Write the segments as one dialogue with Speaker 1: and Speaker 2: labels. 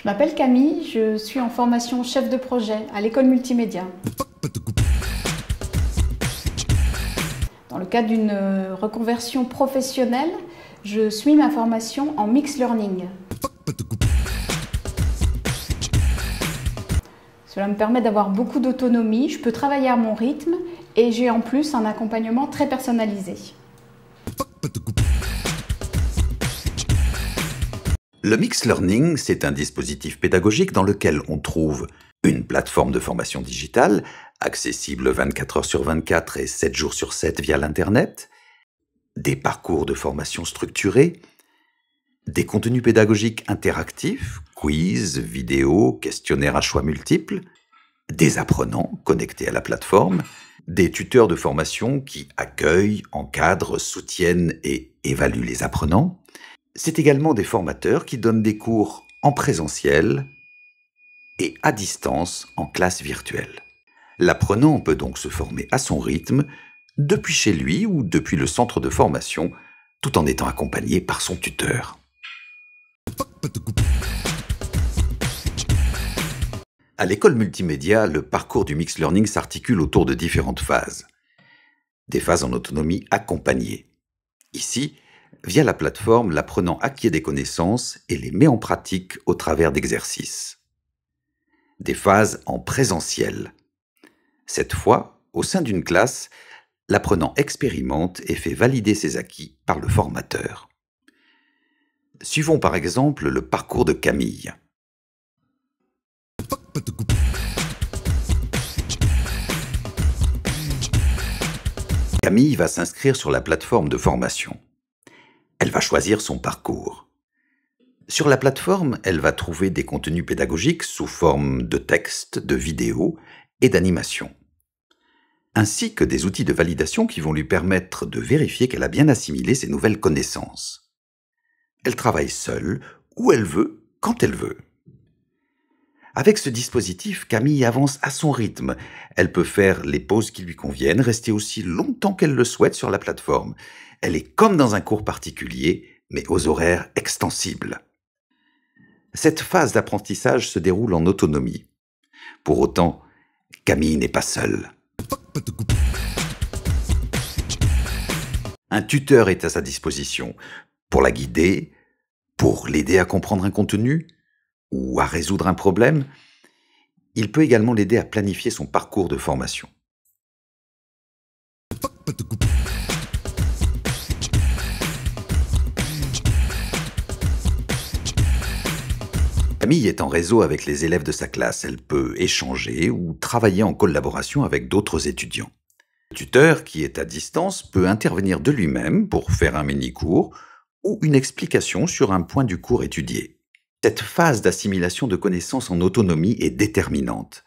Speaker 1: Je m'appelle Camille, je suis en formation chef de projet à l'école multimédia. Dans le cadre d'une reconversion professionnelle, je suis ma formation en mixed learning. Cela me permet d'avoir beaucoup d'autonomie, je peux travailler à mon rythme et j'ai en plus un accompagnement très personnalisé.
Speaker 2: Le mixed learning, c'est un dispositif pédagogique dans lequel on trouve une plateforme de formation digitale, accessible 24 heures sur 24 et 7 jours sur 7 via l'Internet, des parcours de formation structurés, des contenus pédagogiques interactifs, quiz, vidéos, questionnaires à choix multiples, des apprenants connectés à la plateforme, des tuteurs de formation qui accueillent, encadrent, soutiennent et évaluent les apprenants. C'est également des formateurs qui donnent des cours en présentiel et à distance en classe virtuelle. L'apprenant peut donc se former à son rythme, depuis chez lui ou depuis le centre de formation, tout en étant accompagné par son tuteur. À l'école multimédia, le parcours du mixed learning s'articule autour de différentes phases. Des phases en autonomie accompagnée. Ici, via la plateforme, l'apprenant acquiert des connaissances et les met en pratique au travers d'exercices. Des phases en présentiel. Cette fois, au sein d'une classe, l'apprenant expérimente et fait valider ses acquis par le formateur. Suivons par exemple le parcours de Camille. Camille va s'inscrire sur la plateforme de formation. Elle va choisir son parcours. Sur la plateforme, elle va trouver des contenus pédagogiques sous forme de textes, de vidéos et d'animations, ainsi que des outils de validation qui vont lui permettre de vérifier qu'elle a bien assimilé ses nouvelles connaissances. Elle travaille seule, où elle veut, quand elle veut. Avec ce dispositif, Camille avance à son rythme. Elle peut faire les pauses qui lui conviennent, rester aussi longtemps qu'elle le souhaite sur la plateforme. Elle est comme dans un cours particulier, mais aux horaires extensibles. Cette phase d'apprentissage se déroule en autonomie. Pour autant, Camille n'est pas seule. Un tuteur est à sa disposition pour la guider, pour l'aider à comprendre un contenu ou à résoudre un problème. Il peut également l'aider à planifier son parcours de formation. Camille est en réseau avec les élèves de sa classe. Elle peut échanger ou travailler en collaboration avec d'autres étudiants. Le tuteur, qui est à distance, peut intervenir de lui-même pour faire un mini-cours ou une explication sur un point du cours étudié. Cette phase d'assimilation de connaissances en autonomie est déterminante.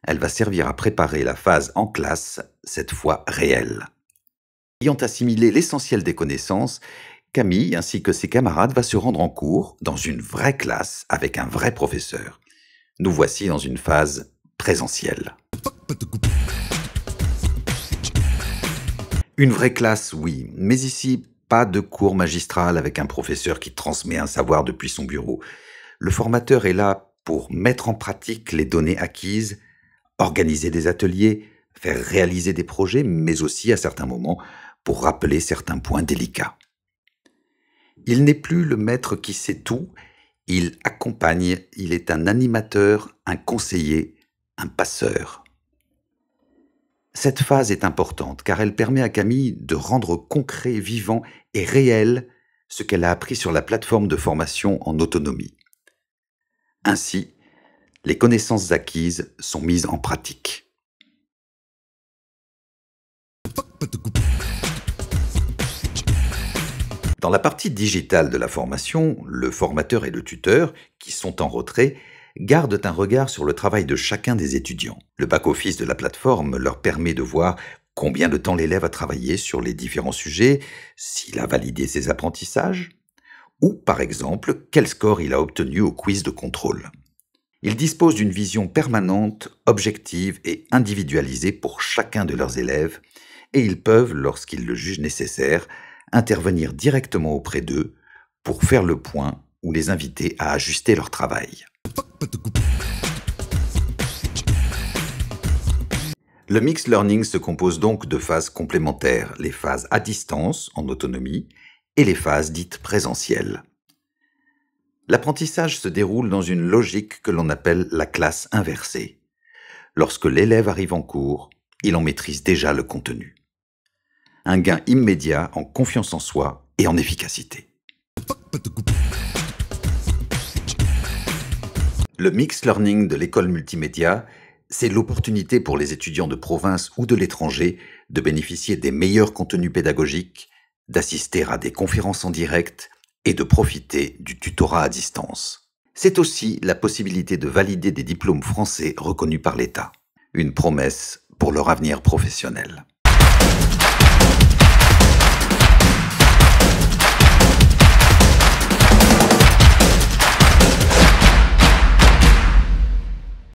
Speaker 2: Elle va servir à préparer la phase en classe, cette fois réelle. Ayant assimilé l'essentiel des connaissances, Camille ainsi que ses camarades va se rendre en cours dans une vraie classe avec un vrai professeur. Nous voici dans une phase présentielle. Une vraie classe, oui, mais ici, pas de cours magistral avec un professeur qui transmet un savoir depuis son bureau. Le formateur est là pour mettre en pratique les données acquises, organiser des ateliers, faire réaliser des projets, mais aussi à certains moments pour rappeler certains points délicats. Il n'est plus le maître qui sait tout, il accompagne, il est un animateur, un conseiller, un passeur. Cette phase est importante car elle permet à Camille de rendre concret, vivant et réel ce qu'elle a appris sur la plateforme de formation en autonomie. Ainsi, les connaissances acquises sont mises en pratique. Dans la partie digitale de la formation, le formateur et le tuteur, qui sont en retrait, gardent un regard sur le travail de chacun des étudiants. Le back-office de la plateforme leur permet de voir combien de temps l'élève a travaillé sur les différents sujets, s'il a validé ses apprentissages, ou par exemple quel score il a obtenu au quiz de contrôle. Ils disposent d'une vision permanente, objective et individualisée pour chacun de leurs élèves, et ils peuvent, lorsqu'ils le jugent nécessaire, intervenir directement auprès d'eux pour faire le point ou les inviter à ajuster leur travail. Le mixed learning se compose donc de phases complémentaires, les phases à distance, en autonomie, et les phases dites présentielles. L'apprentissage se déroule dans une logique que l'on appelle la classe inversée. Lorsque l'élève arrive en cours, il en maîtrise déjà le contenu. Un gain immédiat en confiance en soi et en efficacité. Le mixed learning de l'école multimédia, c'est l'opportunité pour les étudiants de province ou de l'étranger de bénéficier des meilleurs contenus pédagogiques, d'assister à des conférences en direct et de profiter du tutorat à distance. C'est aussi la possibilité de valider des diplômes français reconnus par l'État. Une promesse pour leur avenir professionnel.